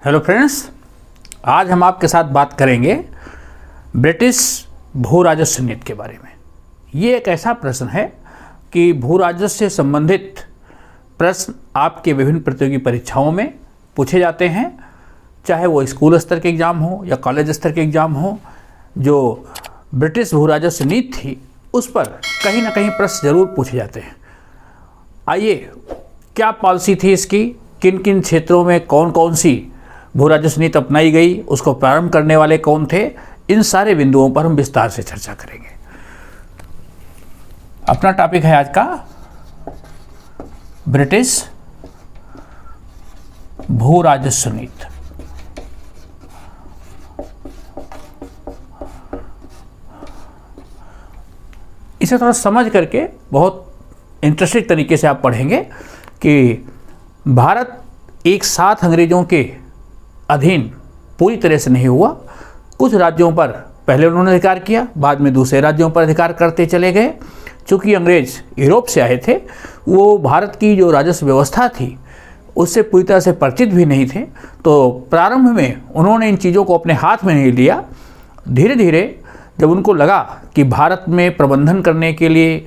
Hello friends, आज हम आपके साथ बात करेंगे ब्रिटिश भू राजस्व नीति के बारे में। ये एक ऐसा प्रश्न है कि भू राजस्व से संबंधित प्रश्न आपके विभिन्न प्रतियोगी परीक्षाओं में पूछे जाते हैं, चाहे वो स्कूल स्तर के एग्ज़ाम हो या कॉलेज स्तर के एग्ज़ाम हो। जो ब्रिटिश भू राजस्व नीति थी उस पर कहीं ना कहीं प्रश्न जरूर पूछे जाते हैं। आइए, क्या पॉलिसी थी इसकी, किन किन क्षेत्रों में कौन कौन सी भू राजस्व नीति अपनाई गई, उसको प्रारंभ करने वाले कौन थे, इन सारे बिंदुओं पर हम विस्तार से चर्चा करेंगे। अपना टॉपिक है आज का ब्रिटिश भू राजस्व नीति। इसे थोड़ा समझ करके बहुत इंटरेस्टिंग तरीके से आप पढ़ेंगे कि भारत एक साथ अंग्रेजों के अधीन पूरी तरह से नहीं हुआ। कुछ राज्यों पर पहले उन्होंने अधिकार किया, बाद में दूसरे राज्यों पर अधिकार करते चले गए। चूँकि अंग्रेज यूरोप से आए थे, वो भारत की जो राजस्व व्यवस्था थी उससे पूरी तरह से परिचित भी नहीं थे, तो प्रारंभ में उन्होंने इन चीज़ों को अपने हाथ में नहीं लिया। धीरे धीरे जब उनको लगा कि भारत में प्रबंधन करने के लिए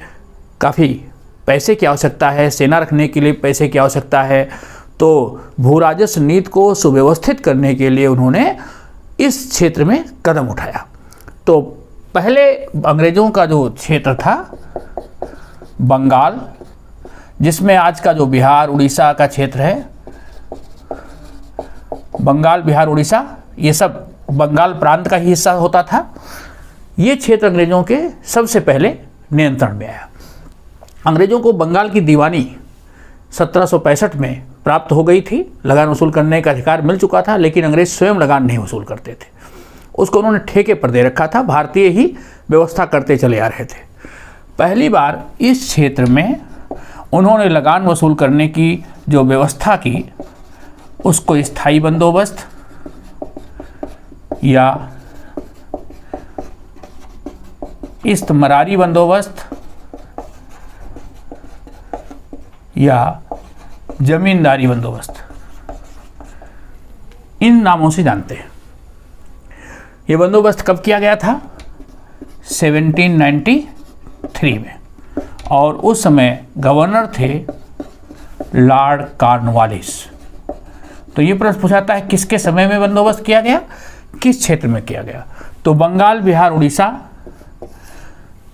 काफ़ी पैसे की आवश्यकता है, सेना रखने के लिए पैसे की आवश्यकता है, तो भू राजस्व नीति को सुव्यवस्थित करने के लिए उन्होंने इस क्षेत्र में कदम उठाया। तो पहले अंग्रेज़ों का जो क्षेत्र था बंगाल, जिसमें आज का जो बिहार उड़ीसा का क्षेत्र है, बंगाल बिहार उड़ीसा, ये सब बंगाल प्रांत का ही हिस्सा होता था। ये क्षेत्र अंग्रेज़ों के सबसे पहले नियंत्रण में आया। अंग्रेज़ों को बंगाल की दीवानी 1765 में प्राप्त हो गई थी। लगान वसूल करने का अधिकार मिल चुका था, लेकिन अंग्रेज स्वयं लगान नहीं वसूल करते थे। उसको उन्होंने ठेके पर दे रखा था, भारतीय ही व्यवस्था करते चले आ रहे थे। पहली बार इस क्षेत्र में उन्होंने लगान वसूल करने की जो व्यवस्था की, उसको स्थायी बंदोबस्त या इस्तमरारी बंदोबस्त या जमींदारी बंदोबस्त, इन नामों से जानते हैं। ये बंदोबस्त कब किया गया था? 1793 में, और उस समय गवर्नर थे लॉर्ड कॉर्नवालिस। तो ये प्रश्न पूछाता है किसके समय में बंदोबस्त किया गया, किस क्षेत्र में किया गया। तो बंगाल बिहार उड़ीसा,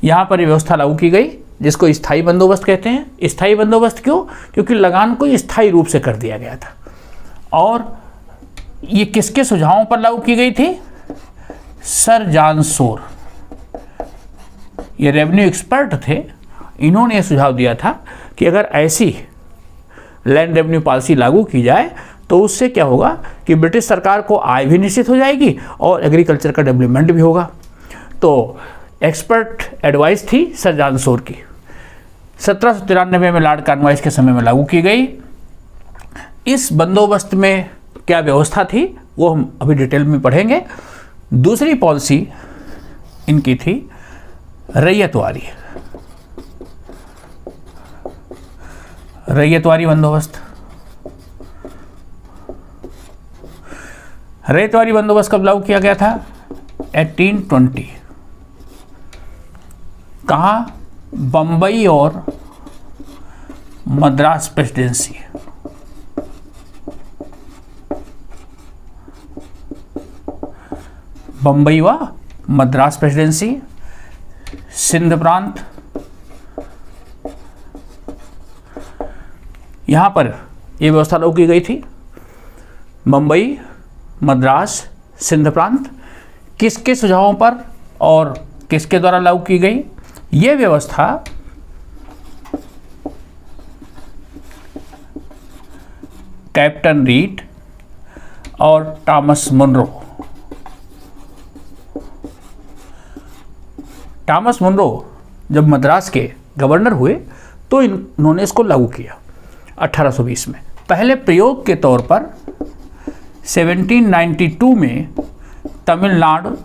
यहाँ पर ये व्यवस्था लागू की गई, जिसको स्थायी बंदोबस्त कहते हैं। स्थायी बंदोबस्त क्यों? क्योंकि लगान को स्थायी रूप से कर दिया गया था। और ये किसके सुझावों पर लागू की गई थी? सर जॉन शोर, ये रेवेन्यू एक्सपर्ट थे। इन्होंने ये सुझाव दिया था कि अगर ऐसी लैंड रेवेन्यू पॉलिसी लागू की जाए तो उससे क्या होगा कि ब्रिटिश सरकार को आय भी निश्चित हो जाएगी और एग्रीकल्चर का डेवलपमेंट भी होगा। तो एक्सपर्ट एडवाइस थी सर जॉन शोर की। 1793 में लॉर्ड कॉर्नवालिस के समय में लागू की गई। इस बंदोबस्त में क्या व्यवस्था थी वो हम अभी डिटेल में पढ़ेंगे। दूसरी पॉलिसी इनकी थी रैयतवारी, रैयतवारी बंदोबस्त। रैयतवारी बंदोबस्त कब लागू किया गया था? 1820। कहाँ? बम्बई और मद्रास प्रेसिडेंसी। बम्बई व मद्रास प्रेसिडेंसी, सिंध प्रांत, यहाँ पर यह व्यवस्था लागू की गई थी। बम्बई, मद्रास, सिंध प्रांत किसके सुझावों पर और किसके द्वारा लागू की गई? ये व्यवस्था कैप्टन रीड और टॉमस मुनरो। टॉमस मुनरो जब मद्रास के गवर्नर हुए तो इन्होंने इसको लागू किया 1820 में। पहले प्रयोग के तौर पर 1792 में तमिलनाडु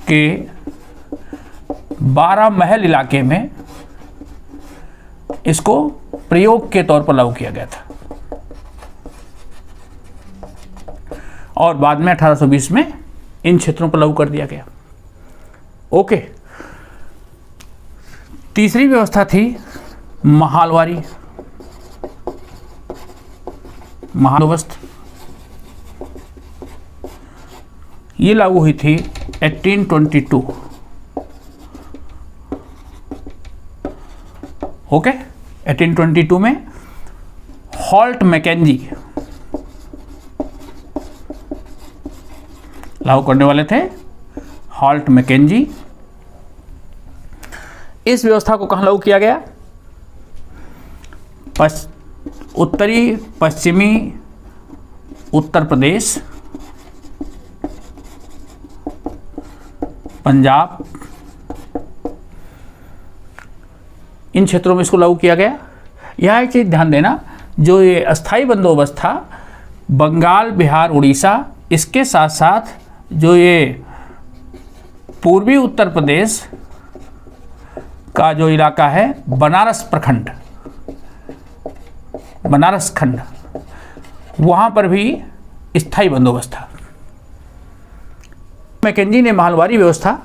के 12 महल इलाके में इसको प्रयोग के तौर पर लागू किया गया था और बाद में 1820 में इन क्षेत्रों पर लागू कर दिया गया। ओके, तीसरी व्यवस्था थी महालवारी बंदोबस्त। ये लागू हुई थी 1822। ओके, 1822 में हॉल्ट मैकेंजी लागू करने वाले थे। हॉल्ट मैकेंजी, इस व्यवस्था को कहाँ लागू किया गया? उत्तरी पश्चिमी उत्तर प्रदेश, पंजाब, इन क्षेत्रों में इसको लागू किया गया। यह एक चीज़ ध्यान देना, जो ये अस्थाई बंदोबस्त था बंगाल, बिहार, उड़ीसा, इसके साथ साथ जो ये पूर्वी उत्तर प्रदेश का जो इलाका है, बनारस प्रखंड, बनारस खंड, वहाँ पर भी स्थायी बंदोबस्त था। मैकेंजी ने महलवारी व्यवस्था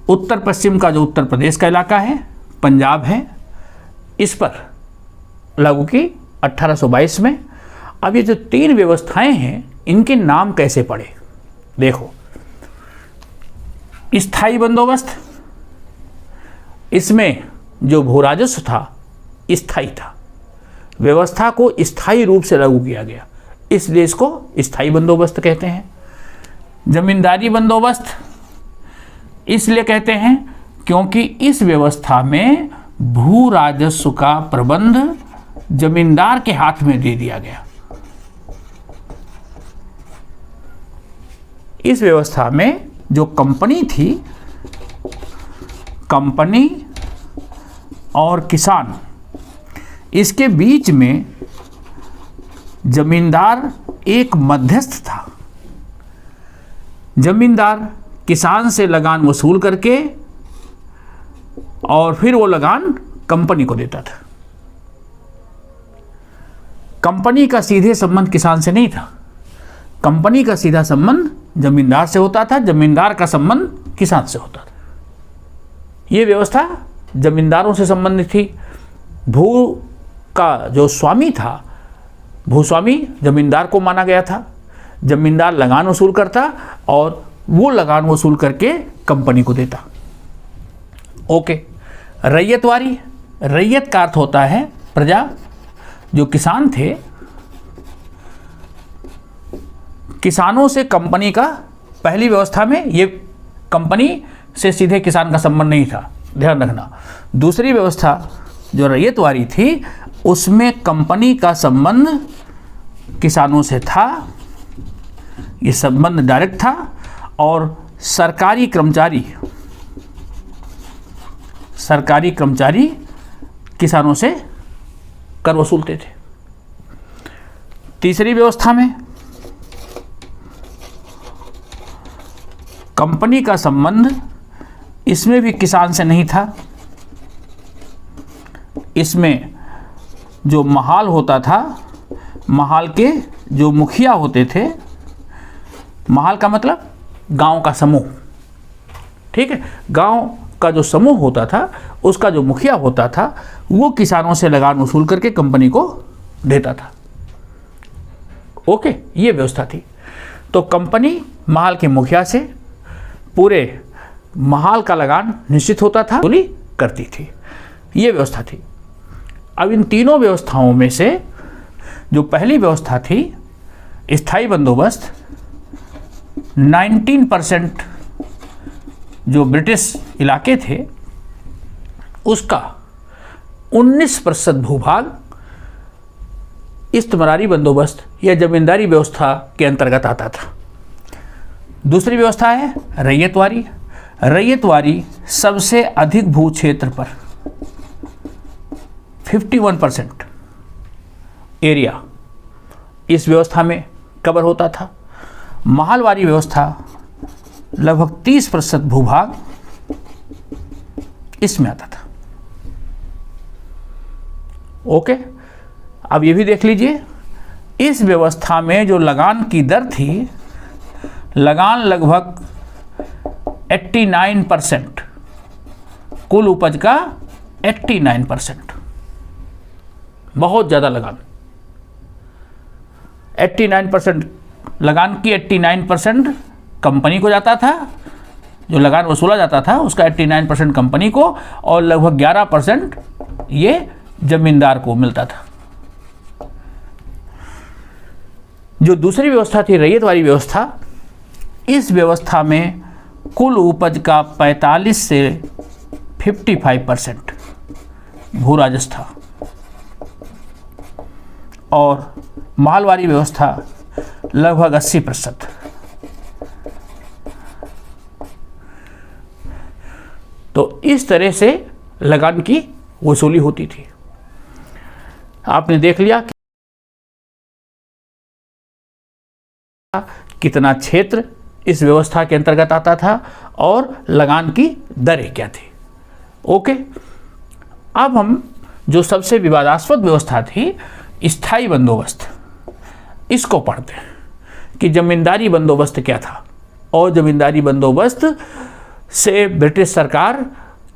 उत्तर पश्चिम का जो उत्तर प्रदेश का इलाका है, पंजाब है, इस पर लागू की 1822 में। अब ये जो तीन व्यवस्थाएं हैं, इनके नाम कैसे पड़े? देखो, स्थायी बंदोबस्त, इसमें जो भू राजस्व था स्थायी था, व्यवस्था को स्थायी रूप से लागू किया गया, इसलिए इसको स्थायी बंदोबस्त कहते हैं। जमींदारी बंदोबस्त इसलिए कहते हैं क्योंकि इस व्यवस्था में भू राजस्व का प्रबंध जमींदार के हाथ में दे दिया गया। इस व्यवस्था में जो कंपनी थी, कंपनी और किसान, इसके बीच में जमींदार एक मध्यस्थ था। जमींदार किसान से लगान वसूल करके और फिर वो लगान कंपनी को देता था। कंपनी का सीधे संबंध किसान से नहीं था, कंपनी का सीधा संबंध जमींदार से होता था, जमींदार का संबंध किसान से होता था। ये व्यवस्था जमींदारों से संबंधित थी। भू का जो स्वामी था, भूस्वामी जमींदार को माना गया था। जमींदार लगान वसूल करता और वो लगान वसूल करके कंपनी को देता। ओके, रैयतवारी, रैयत का अर्थ होता है प्रजा। जो किसान थे, किसानों से कंपनी का, पहली व्यवस्था में ये कंपनी से सीधे किसान का संबंध नहीं था, ध्यान रखना। दूसरी व्यवस्था जो रैयतवारी थी, उसमें कंपनी का संबंध किसानों से था, ये संबंध डायरेक्ट था। और सरकारी कर्मचारी किसानों से कर वसूलते थे। तीसरी व्यवस्था में कंपनी का संबंध, इसमें भी किसान से नहीं था। इसमें जो महाल होता था, महाल के जो मुखिया होते थे, महाल का मतलब गांव का समूह, ठीक है, गांव का जो समूह होता था, उसका जो मुखिया होता था, वो किसानों से लगान वसूल करके कंपनी को देता था। ओके, ये व्यवस्था थी। तो कंपनी महाल के मुखिया से पूरे महाल का लगान निश्चित होता था, वसूली करती थी। ये व्यवस्था थी। अब इन तीनों व्यवस्थाओं में से जो पहली व्यवस्था थी स्थायी बंदोबस्त, 19% जो ब्रिटिश इलाके थे उसका 19% भूभाग इस्तमरारी बंदोबस्त या जमींदारी व्यवस्था के अंतर्गत आता था। दूसरी व्यवस्था है रैयतवारी। रैयतवारी सबसे अधिक भू क्षेत्र पर 51% एरिया इस व्यवस्था में कवर होता था। महलवारी व्यवस्था लगभग 30% भूभाग इसमें आता था। ओके, अब ये भी देख लीजिए, इस व्यवस्था में जो लगान की दर थी, लगान लगभग 89%, कुल उपज का 89%, बहुत ज़्यादा लगान। 89% लगान की 89% कंपनी को जाता था, जो लगान वसूला जाता था उसका 89% कंपनी को, और लगभग 11% ये जमींदार को मिलता था। जो दूसरी व्यवस्था थी रैयत वाली व्यवस्था, इस व्यवस्था में कुल उपज का 45 से 55% भू राजस्व था, और मालवारी व्यवस्था लगभग 80%। तो इस तरह से लगान की वसूली होती थी। आपने देख लिया कितना क्षेत्र इस व्यवस्था के अंतर्गत आता था और लगान की दरें क्या थी। ओके, अब हम जो सबसे विवादास्पद व्यवस्था थी, स्थायी बंदोबस्त, इसको पढ़ते हैं कि जमींदारी बंदोबस्त क्या था, और जमींदारी बंदोबस्त से ब्रिटिश सरकार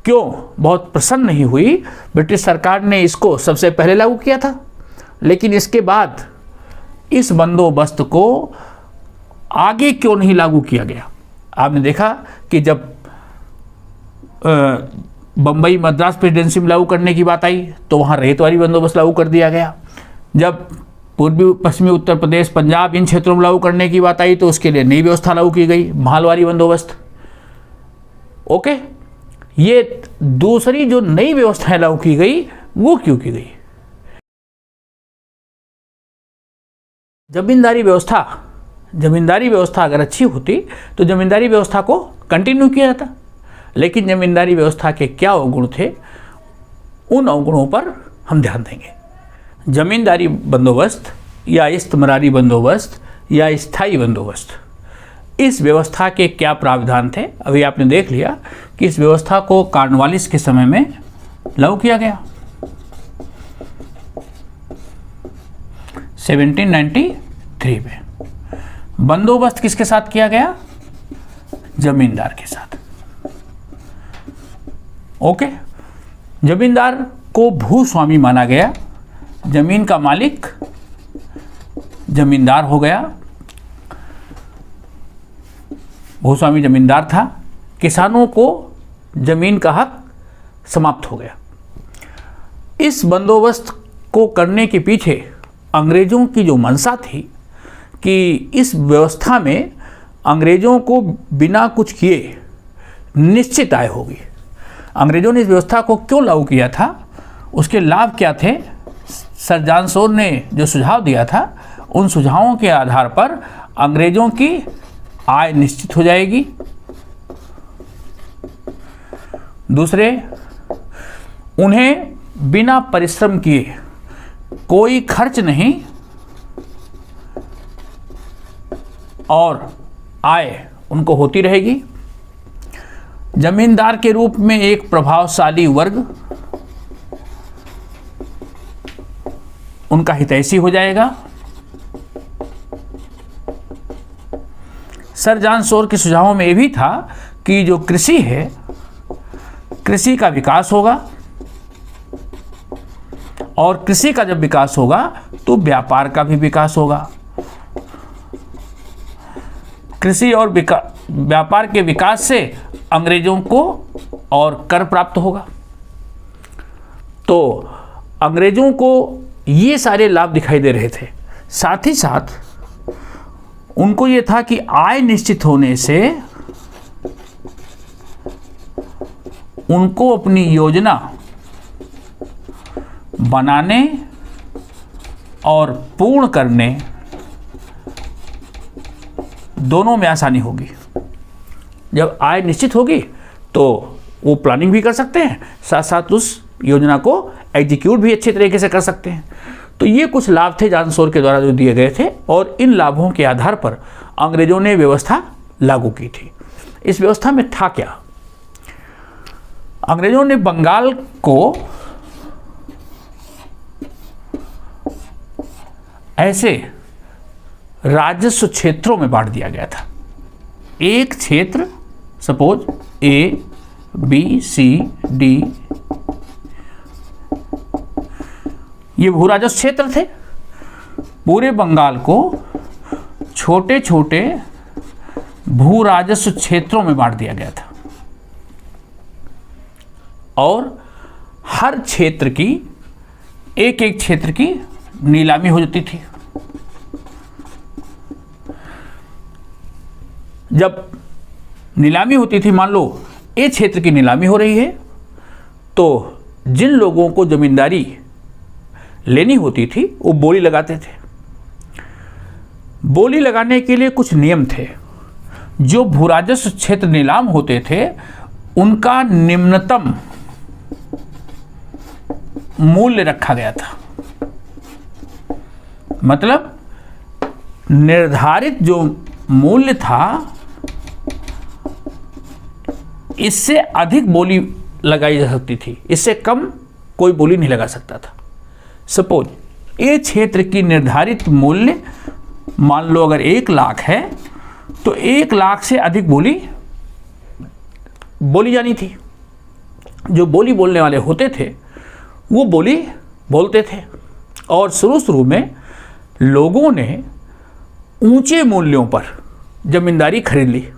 क्यों बहुत प्रसन्न नहीं हुई। ब्रिटिश सरकार ने इसको सबसे पहले लागू किया था, लेकिन इसके बाद इस बंदोबस्त को आगे क्यों नहीं लागू किया गया। आपने देखा कि जब बम्बई मद्रास प्रेसिडेंसी में लागू करने की बात आई तो वहाँ रैयतवारी बंदोबस्त लागू कर दिया गया। जब पूर्वी पश्चिमी उत्तर प्रदेश, पंजाब, इन क्षेत्रों में लागू करने की बात आई तो उसके लिए नई व्यवस्था लागू की गई, मालवारी बंदोबस्त। ओके, ये दूसरी जो नई व्यवस्थाएं लागू की गई वो क्यों की गई। जमींदारी व्यवस्था अगर अच्छी होती तो जमींदारी व्यवस्था को कंटिन्यू किया जाता, लेकिन जमींदारी व्यवस्था के क्या अवगुण थे, उन अवगुणों पर हम ध्यान देंगे। जमींदारी बंदोबस्त या इस्तमरारी बंदोबस्त या स्थायी बंदोबस्त, इस व्यवस्था के क्या प्रावधान थे। अभी आपने देख लिया कि इस व्यवस्था को कॉर्नवालिस के समय में लागू किया गया 1793 में। बंदोबस्त किसके साथ किया गया? जमींदार के साथ। ओके, जमींदार को भूस्वामी माना गया, जमीन का मालिक जमींदार हो गया, भूस्वामी जमींदार था, किसानों को जमीन का हक समाप्त हो गया। इस बंदोबस्त को करने के पीछे अंग्रेजों की जो मंशा थी कि इस व्यवस्था में अंग्रेजों को बिना कुछ किए निश्चित आय होगी। अंग्रेजों ने इस व्यवस्था को क्यों लागू किया था, उसके लाभ क्या थे, सर जॉन शोर ने जो सुझाव दिया था, उन सुझावों के आधार पर अंग्रेजों की आय निश्चित हो जाएगी। दूसरे, उन्हें बिना परिश्रम किए कोई खर्च नहीं और आय उनको होती रहेगी। जमींदार के रूप में एक प्रभावशाली वर्ग उनका हितैषी हो जाएगा। सर जॉन शोर के सुझावों में यह भी था कि जो कृषि है, कृषि का विकास होगा, और कृषि का जब विकास होगा तो व्यापार का भी विकास होगा। कृषि और व्यापार के विकास से अंग्रेजों को और कर प्राप्त होगा। तो अंग्रेजों को ये सारे लाभ दिखाई दे रहे थे। साथ ही साथ उनको ये था कि आय निश्चित होने से उनको अपनी योजना बनाने और पूर्ण करने दोनों में आसानी होगी। जब आय निश्चित होगी तो वो प्लानिंग भी कर सकते हैं, साथ साथ उस योजना को एग्जीक्यूट भी अच्छे तरीके से कर सकते हैं। तो ये कुछ लाभ थे जॉन शोर के द्वारा जो दिए गए थे, और इन लाभों के आधार पर अंग्रेजों ने व्यवस्था लागू की थी। इस व्यवस्था में था क्या? अंग्रेजों ने बंगाल को ऐसे राजस्व क्षेत्रों में बांट दिया गया था। एक क्षेत्र, suppose A B C D, ये भू राजस्व क्षेत्र थे। पूरे बंगाल को छोटे छोटे भू राजस्व क्षेत्रों में बांट दिया गया था और हर क्षेत्र की एक एक क्षेत्र की नीलामी हो जाती थी। जब नीलामी होती थी, मान लो ए क्षेत्र की नीलामी हो रही है, तो जिन लोगों को जमींदारी लेनी होती थी वो बोली लगाते थे। बोली लगाने के लिए कुछ नियम थे। जो भूराजस्व क्षेत्र नीलाम होते थे उनका निम्नतम मूल्य रखा गया था। मतलब निर्धारित जो मूल्य था, इससे अधिक बोली लगाई जा सकती थी, इससे कम कोई बोली नहीं लगा सकता था। सपोज ए क्षेत्र की निर्धारित मूल्य मान लो अगर 1 लाख है तो 1 लाख से अधिक बोली जानी थी। जो बोली बोलने वाले होते थे वो बोली बोलते थे और शुरू में लोगों ने ऊंचे मूल्यों पर जमींदारी खरीद ली।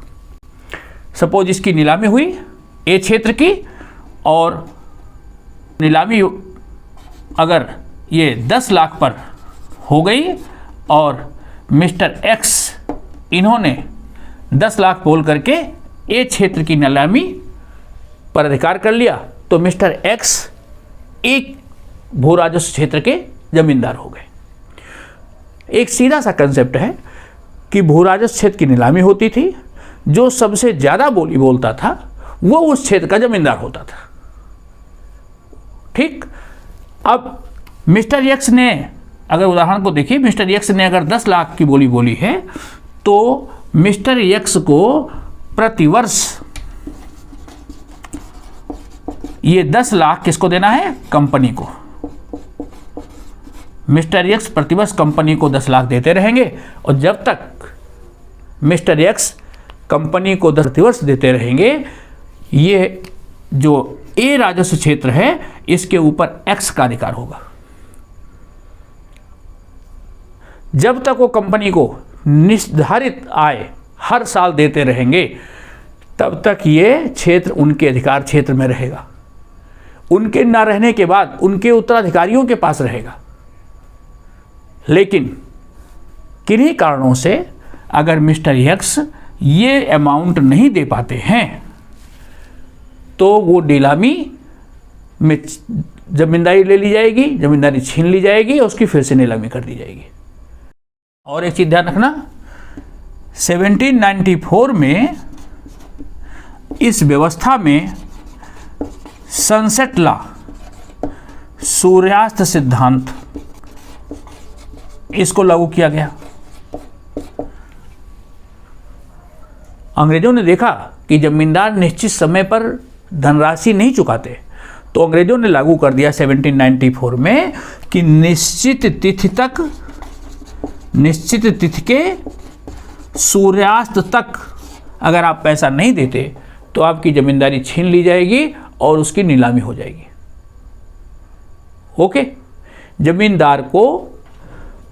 सपोज इसकी नीलामी हुई ए क्षेत्र की और नीलामी अगर ये 10 लाख पर हो गई और मिस्टर एक्स इन्होंने 10 लाख बोल करके ए क्षेत्र की नीलामी पर अधिकार कर लिया, तो मिस्टर एक्स एक भू राजस्व क्षेत्र के जमींदार हो गए। एक सीधा सा कंसेप्ट है कि भू राजस्व क्षेत्र की नीलामी होती थी, जो सबसे ज़्यादा बोली बोलता था वो उस क्षेत्र का जमींदार होता था। ठीक। अब मिस्टर एक्स ने, अगर उदाहरण को देखिए, मिस्टर एक्स ने अगर 10 लाख की बोली बोली है तो मिस्टर एक्स को प्रतिवर्ष ये 10 लाख किसको देना है? कंपनी को। मिस्टर एक्स प्रतिवर्ष कंपनी को 10 लाख देते रहेंगे और जब तक मिस्टर एक्स कंपनी को 10 प्रतिवर्ष देते रहेंगे, ये जो ए राजस्व क्षेत्र है इसके ऊपर एक्स का अधिकार होगा। जब तक वो कंपनी को निर्धारित आय हर साल देते रहेंगे तब तक ये क्षेत्र उनके अधिकार क्षेत्र में रहेगा। उनके ना रहने के बाद उनके उत्तराधिकारियों के पास रहेगा। लेकिन किन्हीं कारणों से अगर मिस्टर एक्स ये अमाउंट नहीं दे पाते हैं तो वो नीलामी में जमींदारी ले ली जाएगी, जमींदारी छीन ली जाएगी और उसकी फिर से नीलामी कर दी जाएगी। और एक चीज़ ध्यान रखना, 1794 में इस व्यवस्था में सनसेट लॉ, सूर्यास्त सिद्धांत, इसको लागू किया गया। अंग्रेजों ने देखा कि जमींदार निश्चित समय पर धनराशि नहीं चुकाते, तो अंग्रेजों ने लागू कर दिया 1794 में कि निश्चित तिथि के सूर्यास्त तक अगर आप पैसा नहीं देते तो आपकी जमींदारी छीन ली जाएगी और उसकी नीलामी हो जाएगी। ओके। जमींदार को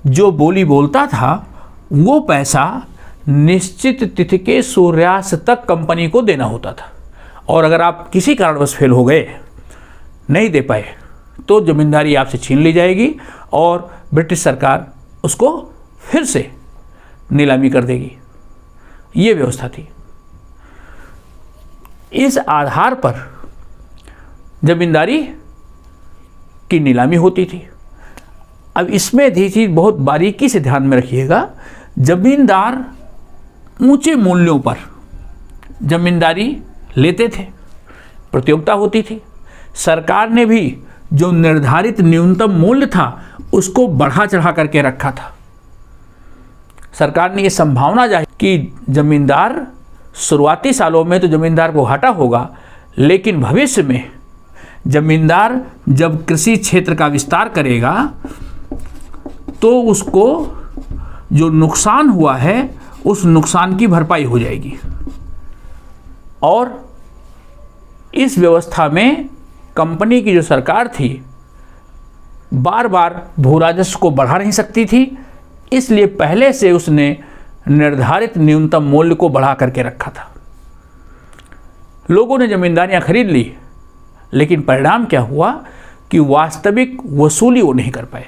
जो बोली बोलता था वो पैसा निश्चित तिथि के सूर्यास्त तक कंपनी को देना होता था और अगर आप किसी कारणवश फेल हो गए, नहीं दे पाए, तो जमींदारी आपसे छीन ली जाएगी और ब्रिटिश सरकार उसको फिर से नीलामी कर देगी। ये व्यवस्था थी। इस आधार पर जमींदारी की नीलामी होती थी। अब इसमें भी चीज़ बहुत बारीकी से ध्यान में रखिएगा, जमींदार ऊंचे मूल्यों पर जमींदारी लेते थे, प्रतियोगिता होती थी। सरकार ने भी जो निर्धारित न्यूनतम मूल्य था उसको बढ़ा चढ़ा करके रखा था। सरकार ने ये संभावना जाहिर कि जमींदार शुरुआती सालों में तो जमींदार को घाटा होगा, लेकिन भविष्य में जमींदार जब कृषि क्षेत्र का विस्तार करेगा तो उसको जो नुकसान हुआ है उस नुकसान की भरपाई हो जाएगी। और इस व्यवस्था में कंपनी की जो सरकार थी बार बार भू राजस्व को बढ़ा नहीं सकती थी, इसलिए पहले से उसने निर्धारित न्यूनतम मूल्य को बढ़ा करके रखा था। लोगों ने जमींदारियां खरीद ली, लेकिन परिणाम क्या हुआ कि वास्तविक वसूली वो नहीं कर पाए।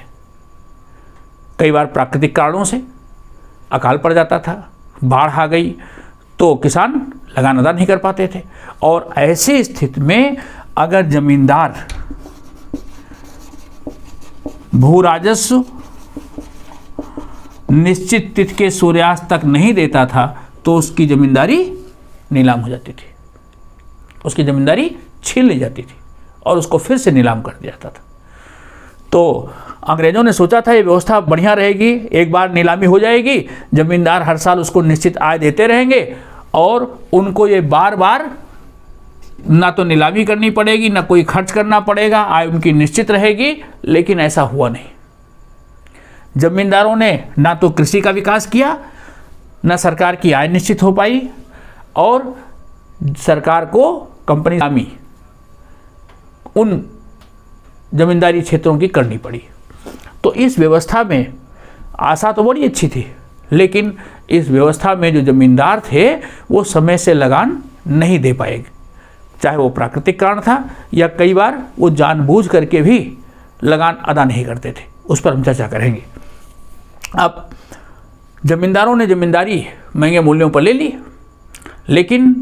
कई बार प्राकृतिक कारणों से अकाल पड़ जाता था, बाढ़ आ गई तो किसान लगान अदा नहीं कर पाते थे, और ऐसी स्थिति में अगर जमींदार भू राजस्व निश्चित तिथि के सूर्यास्त तक नहीं देता था तो उसकी जमींदारी नीलाम हो जाती थी, उसकी जमींदारी छीन ली जाती थी और उसको फिर से नीलाम कर दिया जाता था। तो अंग्रेजों ने सोचा था ये व्यवस्था बढ़िया रहेगी, एक बार नीलामी हो जाएगी, जमींदार हर साल उसको निश्चित आय देते रहेंगे और उनको ये बार बार ना तो नीलामी करनी पड़ेगी, ना कोई खर्च करना पड़ेगा, आय उनकी निश्चित रहेगी। लेकिन ऐसा हुआ नहीं। जमींदारों ने ना तो कृषि का विकास किया, ना सरकार की आय निश्चित हो पाई, और सरकार को कंपनी नीलामी उन जमींदारी क्षेत्रों की करनी पड़ी। तो इस व्यवस्था में आशा तो बड़ी अच्छी थी, लेकिन इस व्यवस्था में जो जमींदार थे वो समय से लगान नहीं दे पाएंगे, चाहे वो प्राकृतिक कारण था या कई बार वो जानबूझ करके भी लगान अदा नहीं करते थे। उस पर हम चर्चा करेंगे। अब जमींदारों ने जमींदारी महंगे मूल्यों पर ले ली, लेकिन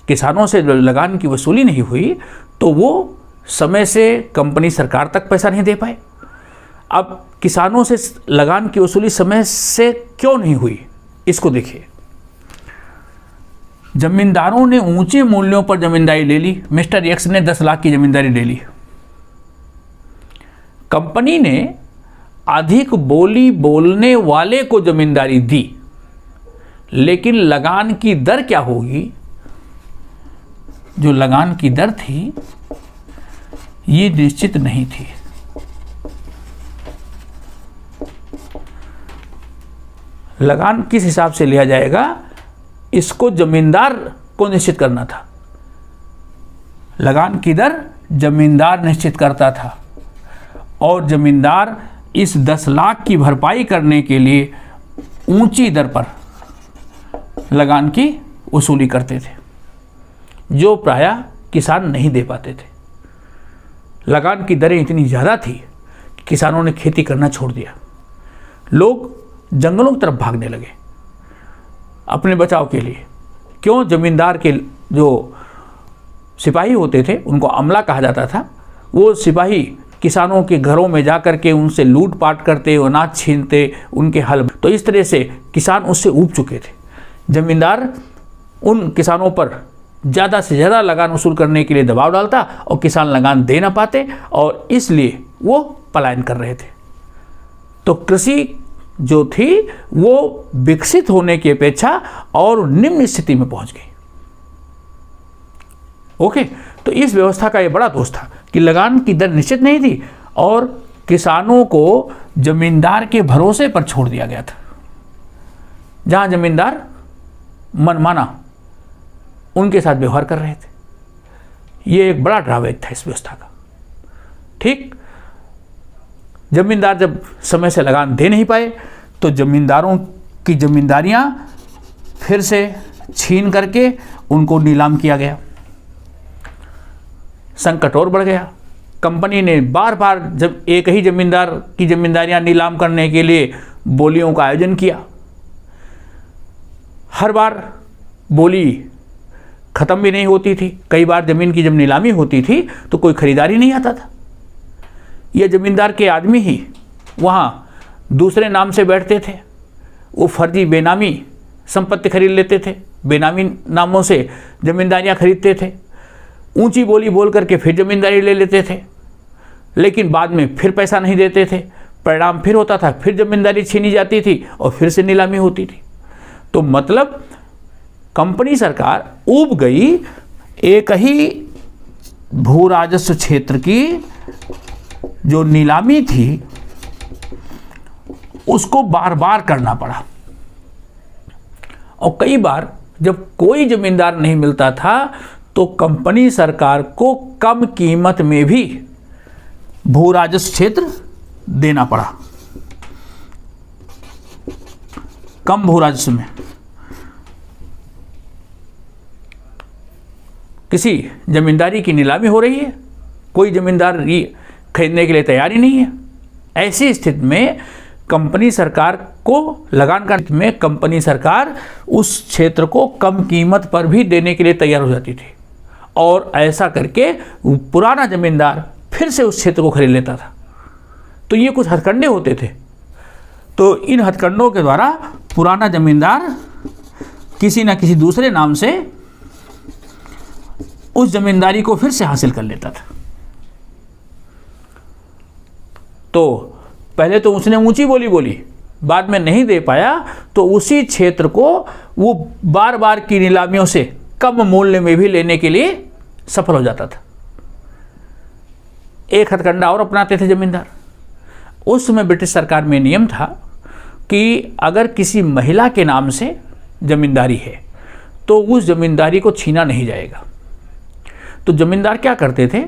किसानों से लगान की वसूली नहीं हुई तो वो समय से कंपनी सरकार तक पैसा नहीं दे पाए। अब किसानों से लगान की वसूली समय से क्यों नहीं हुई, इसको देखिए। जमींदारों ने ऊंचे मूल्यों पर जमींदारी ले ली। मिस्टर एक्स ने 10 लाख की जमींदारी ले ली। कंपनी ने अधिक बोली बोलने वाले को जमींदारी दी, लेकिन लगान की दर क्या होगी, जो लगान की दर थी ये निश्चित नहीं थी। लगान किस हिसाब से लिया जाएगा, इसको जमींदार को निश्चित करना था। लगान की दर जमींदार निश्चित करता था, और जमींदार इस 10 लाख की भरपाई करने के लिए ऊंची दर पर लगान की वसूली करते थे, जो प्रायः किसान नहीं दे पाते थे। लगान की दरें इतनी ज़्यादा थी कि किसानों ने खेती करना छोड़ दिया। लोग जंगलों की तरफ भागने लगे अपने बचाव के लिए। क्यों? जमींदार के जो सिपाही होते थे, उनको अमला कहा जाता था, वो सिपाही किसानों के घरों में जा कर के उनसे लूटपाट करते, अनाज छीनते, उनके हल। तो इस तरह से किसान उससे ऊब चुके थे। जमींदार उन किसानों पर ज़्यादा से ज़्यादा लगान वसूल करने के लिए दबाव डालता और किसान लगान दे ना पाते, और इसलिए वो पलायन कर रहे थे। तो कृषि जो थी वो विकसित होने की अपेक्षा और निम्न स्थिति में पहुंच गई। ओके, तो इस व्यवस्था का ये बड़ा दोष था कि लगान की दर निश्चित नहीं थी और किसानों को जमींदार के भरोसे पर छोड़ दिया गया था। जहां जमींदार मनमाना उनके साथ व्यवहार कर रहे थे। ये एक बड़ा ड्रॉबैक था इस व्यवस्था का। ठीक, जमींदार जब समय से लगान दे नहीं पाए तो जमींदारों की जमींदारियां फिर से छीन करके उनको नीलाम किया गया। संकट और बढ़ गया। कंपनी ने बार बार जब एक ही जमींदार की जमींदारियां नीलाम करने के लिए बोलियों का आयोजन किया। हर बार बोली ख़त्म भी नहीं होती थी। कई बार ज़मीन की जब नीलामी होती थी तो कोई खरीदारी नहीं आता था। ये जमींदार के आदमी ही वहाँ दूसरे नाम से बैठते थे, वो फर्जी बेनामी संपत्ति खरीद लेते थे, बेनामी नामों से जमींदारियाँ खरीदते थे, ऊंची बोली बोल करके फिर जमींदारी ले लेते थे, लेकिन बाद में फिर पैसा नहीं देते थे। परिणाम फिर होता था, फिर जमींदारी छीनी जाती थी और फिर से नीलामी होती थी। तो मतलब कंपनी सरकार ऊब गई एक ही भू राजस्व क्षेत्र की जो नीलामी थी उसको बार बार करना पड़ा। और कई बार जब कोई जमींदार नहीं मिलता था तो कंपनी सरकार को कम कीमत में भी भू राजस्व क्षेत्र देना पड़ा, कम भू राजस्व में। किसी जमींदारी की नीलामी हो रही है, कोई जमींदार खरीदने के लिए तैयार ही नहीं है, ऐसी स्थिति में कंपनी सरकार को लगान का में कंपनी सरकार उस क्षेत्र को कम कीमत पर भी देने के लिए तैयार हो जाती थी, और ऐसा करके पुराना जमींदार फिर से उस क्षेत्र को खरीद लेता था। तो ये कुछ हथकंडे होते थे। तो इन हथकंडों के द्वारा पुराना जमींदार किसी न किसी दूसरे नाम से उस जमींदारी को फिर से हासिल कर लेता था। तो पहले तो उसने ऊंची बोली बोली, बाद में नहीं दे पाया तो उसी क्षेत्र को वो बार बार की नीलामियों से कम मूल्य में भी लेने के लिए सफल हो जाता था। एक हथकंडा और अपनाते थे जमींदार। उस समय ब्रिटिश सरकार में नियम था कि अगर किसी महिला के नाम से जमींदारी है तो उस जमींदारी को छीना नहीं जाएगा। तो जमींदार क्या करते थे,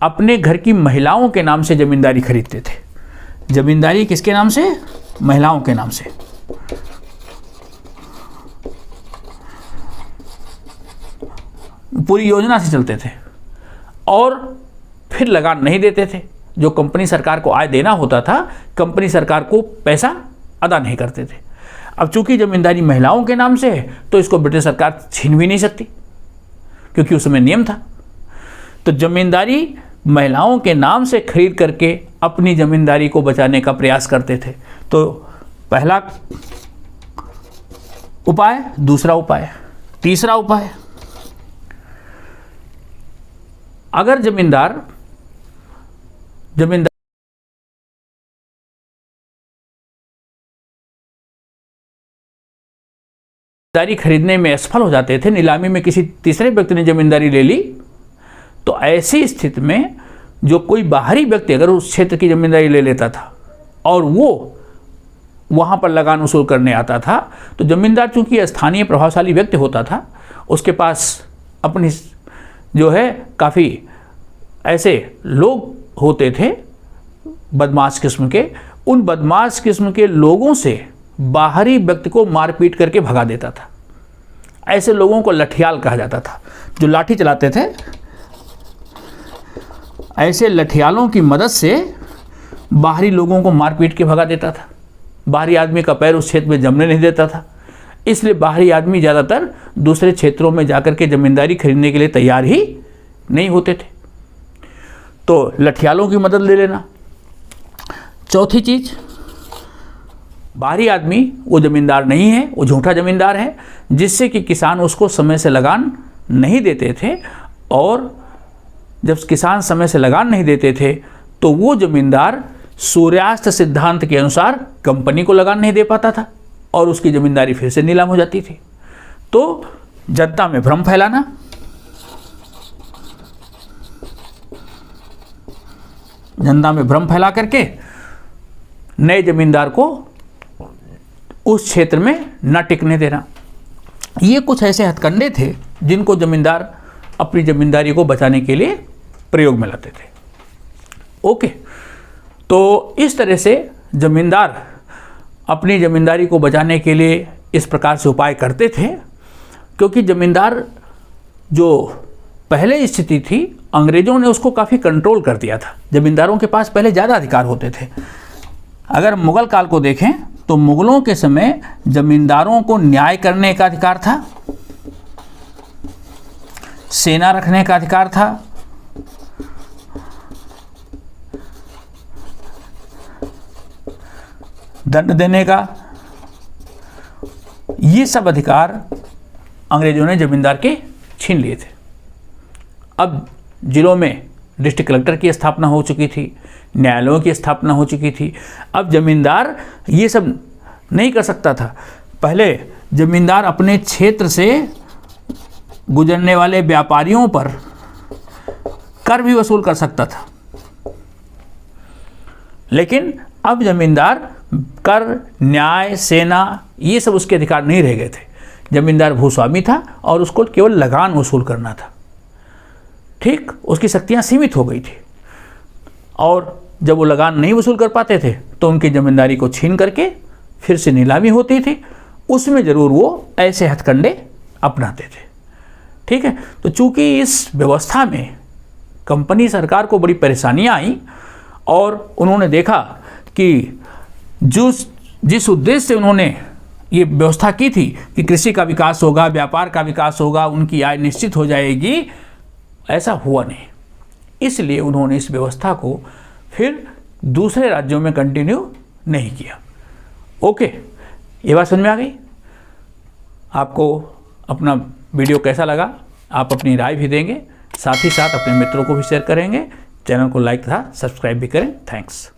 अपने घर की महिलाओं के नाम से जमींदारी खरीदते थे। जमींदारी किसके नाम से? महिलाओं के नाम से। पूरी योजना से चलते थे और फिर लगान नहीं देते थे। जो कंपनी सरकार को आय देना होता था, कंपनी सरकार को पैसा अदा नहीं करते थे। अब चूंकि जमींदारी महिलाओं के नाम से है तो इसको ब्रिटिश सरकार छीन भी नहीं सकती, क्योंकि उस समय नियम था। तो जमींदारी महिलाओं के नाम से खरीद करके अपनी जमींदारी को बचाने का प्रयास करते थे। तो पहला उपाय, दूसरा उपाय, तीसरा उपाय, अगर जमींदारी खरीदने में असफल हो जाते थे, नीलामी में किसी तीसरे व्यक्ति ने जमींदारी ले ली, तो ऐसी स्थिति में जो कोई बाहरी व्यक्ति अगर उस क्षेत्र की जमींदारी ले लेता था और वो वहाँ पर लगान वसूल करने आता था, तो जमींदार चूंकि स्थानीय प्रभावशाली व्यक्ति होता था, उसके पास अपनी जो है काफ़ी ऐसे लोग होते थे बदमाश किस्म के, उन बदमाश किस्म के लोगों से बाहरी व्यक्ति को मारपीट करके भगा देता था। ऐसे लोगों को लठियाल कहा जाता था, जो लाठी चलाते थे। ऐसे लठियालों की मदद से बाहरी लोगों को मारपीट के भगा देता था। बाहरी आदमी का पैर उस क्षेत्र में जमने नहीं देता था, इसलिए बाहरी आदमी ज़्यादातर दूसरे क्षेत्रों में जाकर के जमींदारी खरीदने के लिए तैयार ही नहीं होते थे। तो लठियालों की मदद ले लेना। चौथी चीज़, बाहरी आदमी वो जमींदार नहीं है, वो झूठा जमींदार है, जिससे कि किसान उसको समय से लगान नहीं देते थे, और जब किसान समय से लगान नहीं देते थे तो वो जमींदार सूर्यास्त सिद्धांत के अनुसार कंपनी को लगान नहीं दे पाता था और उसकी जमींदारी फिर से नीलाम हो जाती थी। तो जनता में भ्रम फैलाना, जनता में भ्रम फैला करके नए जमींदार को उस क्षेत्र में न टिकने देना, ये कुछ ऐसे हथकंडे थे जिनको जमींदार अपनी जमींदारी को बचाने के लिए प्रयोग में लाते थे। ओके, तो इस तरह से जमींदार अपनी जमींदारी को बचाने के लिए इस प्रकार से उपाय करते थे, क्योंकि जमींदार जो पहले स्थिति थी, अंग्रेजों ने उसको काफ़ी कंट्रोल कर दिया था। जमींदारों के पास पहले ज़्यादा अधिकार होते थे। अगर मुगल काल को देखें तो मुगलों के समय जमींदारों को न्याय करने का अधिकार था, सेना रखने का अधिकार था, दंड देने का, ये सब अधिकार अंग्रेजों ने जमींदार के छीन लिए थे। अब जिलों में डिस्ट्रिक्ट कलेक्टर की स्थापना हो चुकी थी, न्यायालयों की स्थापना हो चुकी थी। अब जमींदार ये सब नहीं कर सकता था। पहले जमींदार अपने क्षेत्र से गुजरने वाले व्यापारियों पर कर भी वसूल कर सकता था, लेकिन अब जमींदार कर, न्याय, सेना ये सब उसके अधिकार नहीं रह गए थे। जमींदार भूस्वामी था और उसको केवल लगान वसूल करना था। ठीक, उसकी शक्तियाँ सीमित हो गई थी और जब वो लगान नहीं वसूल कर पाते थे तो उनकी जमींदारी को छीन करके फिर से नीलामी होती थी। उसमें ज़रूर वो ऐसे हथकंडे अपनाते थे। ठीक है, तो चूंकि इस व्यवस्था में कंपनी सरकार को बड़ी परेशानियां आई और उन्होंने देखा कि जिस उद्देश्य से उन्होंने ये व्यवस्था की थी कि कृषि का विकास होगा, व्यापार का विकास होगा, उनकी आय निश्चित हो जाएगी, ऐसा हुआ नहीं। इसलिए उन्होंने इस व्यवस्था को फिर दूसरे राज्यों में कंटिन्यू नहीं किया। ओके, ये बात समझ में आ गई? आपको अपना वीडियो कैसा लगा आप अपनी राय भी देंगे, साथ ही साथ अपने मित्रों को भी शेयर करेंगे, चैनल को लाइक तथा सब्सक्राइब भी करें। थैंक्स।